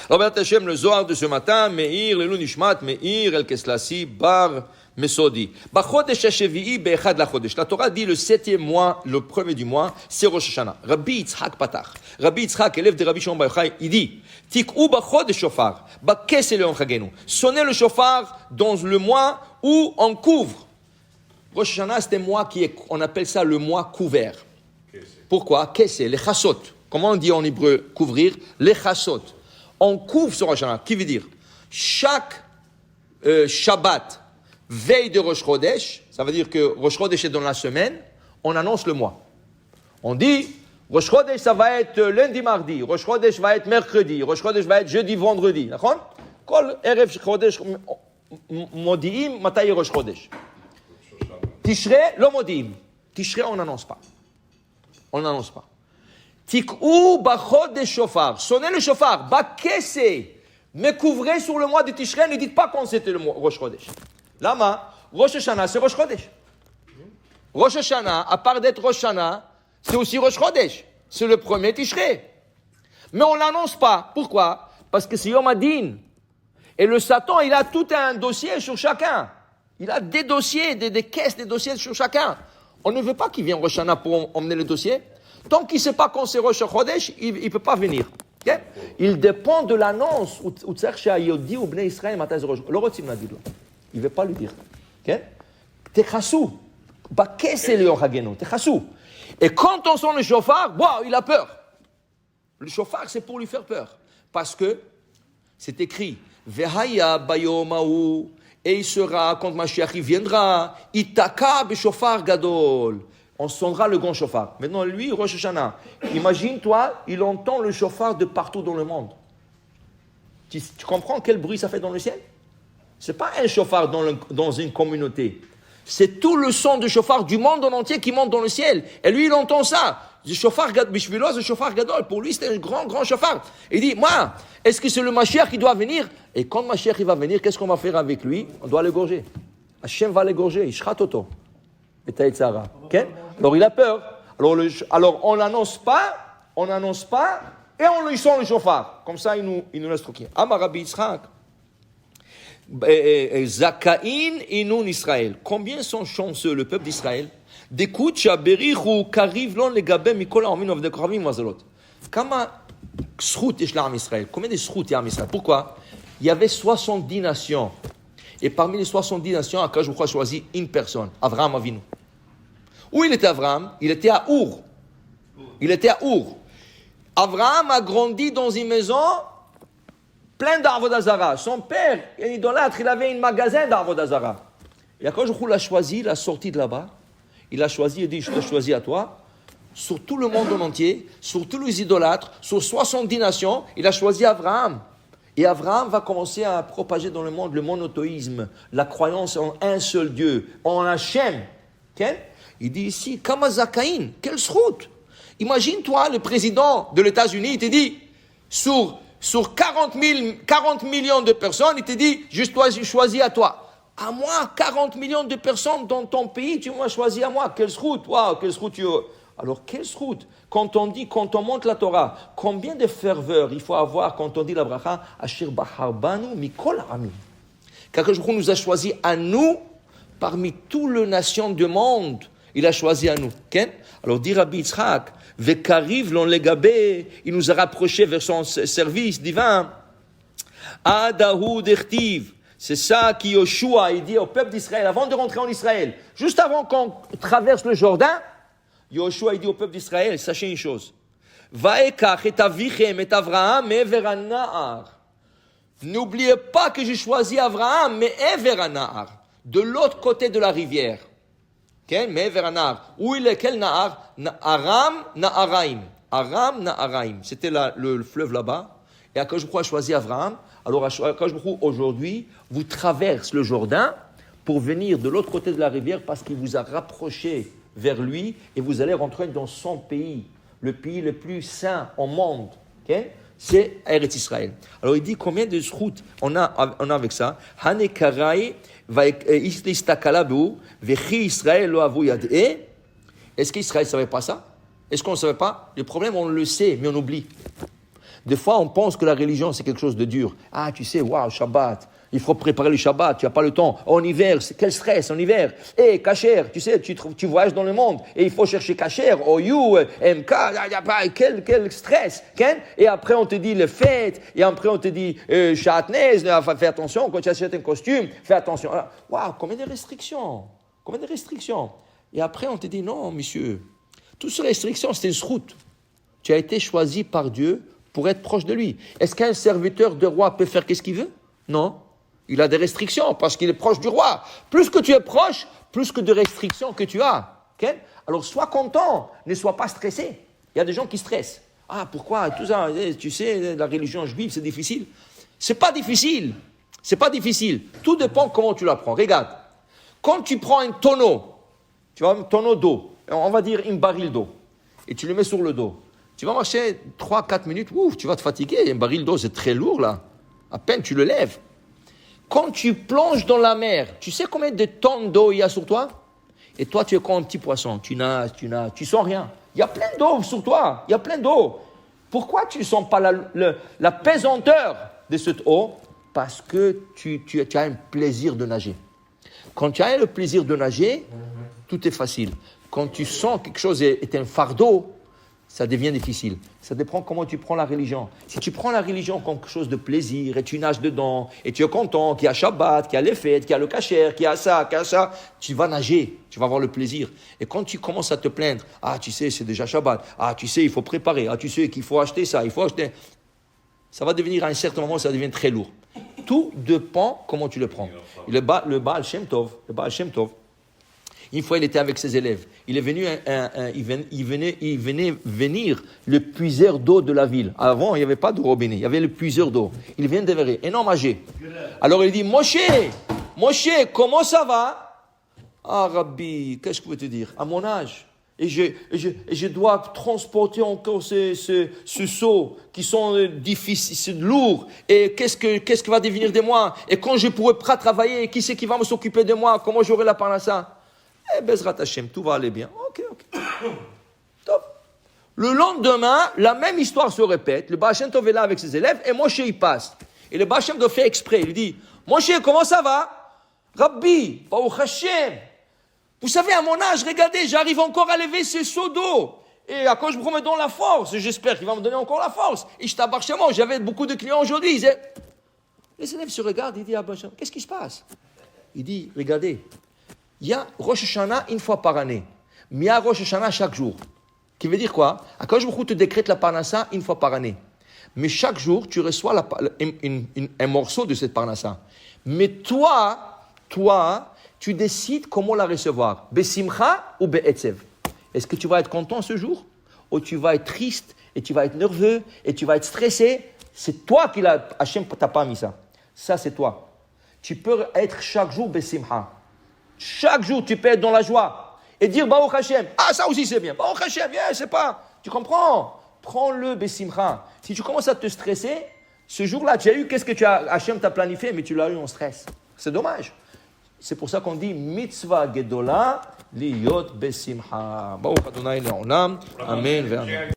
Alors, Béat Hashem, le Zohar de ce matin, Meir, Lelou Nishmat, Meir, El Keslassi, Bar, Mesodi. Bachodesh Hashevi'i, Be'echad la Chodesh. La Torah dit le 7e mois, le premier du mois, c'est Rosh Hashanah. Rabbi Yitzhak Patach. Rabbi Yitzhak, élève de Rabbi Shimon Bar Yochai, il dit, Tik'u Bachodesh Shofar, Bakes Leon Chagenu. Sonnez le shofar dans le mois où on couvre. Rosh Hashanah, c'est un mois on appelle ça le mois couvert. Pourquoi? Kese, les chassot. Comment on dit en hébreu couvrir? Les chassot. On couvre sur Rosh Hashanah. Qui veut dire? Chaque Shabbat, veille de Rosh Chodesh, ça veut dire que Rosh Chodesh est dans la semaine, on annonce le mois. On dit, Rosh Chodesh, ça va être lundi, mardi. Rosh Chodesh va être mercredi. Rosh Chodesh va être jeudi, vendredi. D'accord? Kol Erev Chodesh, Modi'im, Matay Rosh Chodesh. Tishrei, lo Modi'im. Tishrei, on n'annonce pas. On n'annonce pas. Tik'u Bachodesh Shofar. Sonnez le shofar. Bakese. Me couvrez sur le mois de Tishrei. Ne dites pas quand c'était le mois Rosh Chodesh. Lama, Rosh Hashanah, c'est Rosh Chodesh. Rosh Hashanah, à part d'être Rosh Hashanah, c'est aussi Rosh Chodesh. C'est le premier Tishrei. Mais on ne l'annonce pas. Pourquoi? Parce que c'est Yom Adin. Et le Satan, il a tout un dossier sur chacun. Il a des dossiers, des caisses, des dossiers sur chacun. On ne veut pas qu'il vienne Rosh Hashanah pour emmener le dossier. Tant qu'il ne sait pas quand c'est Rosh Chodesh, il ne peut pas venir. Okay? Il dépend de l'annonce. Il ne veut pas lui dire. Et quand on sent le shofar, wow, il a peur. Le shofar, c'est pour lui faire peur. Parce que c'est écrit, Vehaya bayomahu, et il sera, quand Mashiach viendra, Itaka b'shofar gadol. On sonnera le grand shofar. Maintenant, lui, Rosh Hashanah, imagine-toi, il entend le shofar de partout dans le monde. Tu comprends quel bruit ça fait dans le ciel? Ce n'est pas un shofar dans une communauté. C'est tout le son de shofar du monde en entier qui monte dans le ciel. Et lui, il entend ça. Le shofar bishvilo, le shofar gadol. Pour lui, c'est un grand, grand shofar. Il dit, moi, est-ce que c'est le Mashiach qui doit venir? Et quand Mashiach il va venir, qu'est-ce qu'on va faire avec lui? On doit l'égorger. Hachem va l'égorger. Ishrat oto. Okay? Alors il a peur. Alors on n'annonce pas, et on lui sent le shofar. Comme ça, il nous laisse tranquille. Amar Rabbi Yitzhak. Zakaïn inun Israël. Combien sont chanceux le peuple d'Israël? D'écoute, Shaberichu Kariv lon legabem mikol ha'omin of dekravim mazalot. Kama zchut yesh la'am Israël. Combien de zchut y'a am Israël? Pourquoi? Il y avait 70 nations. Et parmi les 70 nations, Akash Baruch Hu a choisi une personne, Avraham Avinu. Où il était Avraham? Il était à Our. Avraham a grandi dans une maison pleine d'Avodah Zara. Son père, un idolâtre, il avait un magasin d'Avodah Zara. Et Akash Baruch Hu l'a choisi, il a sorti de là-bas. Il a choisi, il a dit, je te choisis à toi. Sur tout le monde en entier, sur tous les idolâtres, sur 70 nations, il a choisi Avraham. Et Avraham va commencer à propager dans le monde le monothéisme, la croyance en un seul Dieu, en Hachem. Okay? Il dit ici, Kamazakaïn, quelle route. Imagine-toi, le président de l'États-Unis, il te dit, sur 40 millions de personnes, il te dit, je choisis à toi. À moi, 40 millions de personnes dans ton pays, tu m'as choisi à moi. Quelle route, waouh, quelle route tu as. Alors, quelle route? Quand on monte la Torah, combien de ferveur il faut avoir quand on dit la bracha, Asher Baharbanu Mikol Ami. Car que nous a choisi à nous, parmi toutes les nations du monde, il a choisi à nous. Okay? Alors, dit Rabbi Yitzhak, Vekariv l'on legabé, il nous a rapprochés vers son service divin. Adahu dertiv. C'est ça qui Yoshua, il dit au peuple d'Israël, avant de rentrer en Israël, juste avant qu'on traverse le Jourdain, Yoshua, il dit au peuple d'Israël, sachez une chose. Vaekach et avichem et Avraham ever hana'ar. N'oubliez pas que j'ai choisi Avraham, mais ever hana'ar, de l'autre côté de la rivière. Okay? Mais ever hana'ar. Où il est, quel na'ar? Aram na'araim. Aram na'araim. C'était le fleuve là-bas. Et Akash Baruch Hu a choisi Avraham. Alors Akash Baruch Hu, aujourd'hui, vous traverse le Jourdain pour venir de l'autre côté de la rivière parce qu'il vous a rapproché vers lui et vous allez rentrer dans son pays, le pays le plus saint au monde. Okay? C'est Eretz Israël. Alors il dit combien de routes on a avec ça. Hane karai va istakala bu vechi Israël lo avu yadeh. Est-ce qu'Israël ne savait pas ça? Est-ce qu'on ne savait pas? Le problème, on le sait, mais on oublie. Des fois, on pense que la religion, c'est quelque chose de dur. Ah, tu sais, waouh, Shabbat. Il faut préparer le Shabbat, tu n'as pas le temps. En hiver, quel stress en hiver. Et kasher, tu sais, tu voyages dans le monde et il faut chercher kasher, OU, MK, quel stress. Et après, on te dit les fêtes, et après, on te dit chatnez, fais attention, quand tu achètes un costume, fais attention. Waouh, combien de restrictions. Combien de restrictions. Et après, on te dit non, monsieur, toutes ces restrictions, c'est une route. Tu as été choisi par Dieu pour être proche de lui. Est-ce qu'un serviteur de roi peut faire qu'est-ce qu'il veut? Non. Il a des restrictions parce qu'il est proche du roi. Plus que tu es proche, plus que de restrictions que tu as. Okay? Alors, sois content, ne sois pas stressé. Il y a des gens qui stressent. Ah, pourquoi tout ça? Tu sais, la religion juive, c'est difficile. C'est pas difficile. C'est pas difficile. Tout dépend comment tu la prends. Regarde, quand tu prends un tonneau, tu vois, un tonneau d'eau, on va dire une baril d'eau, et tu le mets sur le dos, tu vas marcher 3-4 minutes, ouf, tu vas te fatiguer. Un baril d'eau, c'est très lourd, là. À peine tu le lèves. Quand tu plonges dans la mer, tu sais combien de tonnes d'eau il y a sur toi? Et toi, tu es comme un petit poisson. Tu nages, tu sens rien. Il y a plein d'eau sur toi. Il y a plein d'eau. Pourquoi tu ne sens pas la pesanteur de cette eau? Parce que tu as un plaisir de nager. Quand tu as le plaisir de nager, tout est facile. Quand tu sens que quelque chose est un fardeau, ça devient difficile. Ça dépend comment tu prends la religion. Si tu prends la religion comme quelque chose de plaisir et tu nages dedans et tu es content qu'il y a Shabbat, qu'il y a les fêtes, qu'il y a le kasher, qu'il y a ça, tu vas nager, tu vas avoir le plaisir. Et quand tu commences à te plaindre, ah tu sais c'est déjà Shabbat, ah tu sais il faut préparer, ah tu sais qu'il faut acheter ça, il faut acheter... Ça va devenir à un certain moment, ça devient très lourd. Tout dépend comment tu le prends. Et le Baal Shem Tov, une fois, il était avec ses élèves. Il est venu, il venait venir le puiseur d'eau de la ville. Avant, il n'y avait pas de robinet. Il y avait le puiseur d'eau. Il vient de verrer, un homme âgé. Alors, il dit, Moshe, comment ça va? Ah, Rabbi, qu'est-ce que je veux te dire? À mon âge. Et je dois transporter encore ce seau qui sont difficiles, c'est lourd. Et qu'est-ce que va devenir de moi? Et quand je ne pourrai pas travailler, qui c'est qui va me s'occuper de moi? Comment j'aurai la parnassa? Eh, Bezrat Hashem, tout va aller bien. Ok. Top. Le lendemain, la même histoire se répète. Le Baal Shem Tov est là avec ses élèves et Moshe il passe. Et le Baal Shem Tov fait exprès. Il dit, Moshe, comment ça va? Rabbi, Baruch Hashem. Vous savez, à mon âge, regardez, j'arrive encore à lever ce seau d'eau. Et à quoi je me donne la force? J'espère qu'il va me donner encore la force. Et je tabarche chez moi, j'avais beaucoup de clients aujourd'hui. Les élèves se regardent, il dit à Baal Shem, qu'est-ce qui se passe? Il dit, regardez. Il y a Rosh Hashanah une fois par année, mais il y a Rosh Hashanah chaque jour. Qui veut dire quoi? Akadosh Baruch Hu te décrète la parnassa une fois par année. Mais chaque jour, tu reçois un morceau de cette parnassa. Mais toi, tu décides comment la recevoir. Besimcha ou be'etzev. Est-ce que tu vas être content ce jour? Ou tu vas être triste, et tu vas être nerveux, et tu vas être stressé? C'est toi qui l'as, Hachem t'a pas mis ça. Ça, c'est toi. Tu peux être chaque jour besimcha. Chaque jour, tu peux être dans la joie et dire Baruch Hashem. Ah, ça aussi c'est bien. Baruch Hashem, c'est pas. Tu comprends? Prends-le besimcha. Si tu commences à te stresser, ce jour-là, tu as eu qu'est-ce que Hashem t'a planifié, mais tu l'as eu en stress. C'est dommage. C'est pour ça qu'on dit mitzvah gedola liyot besimcha. Baruch Adonai le'olam. Amen.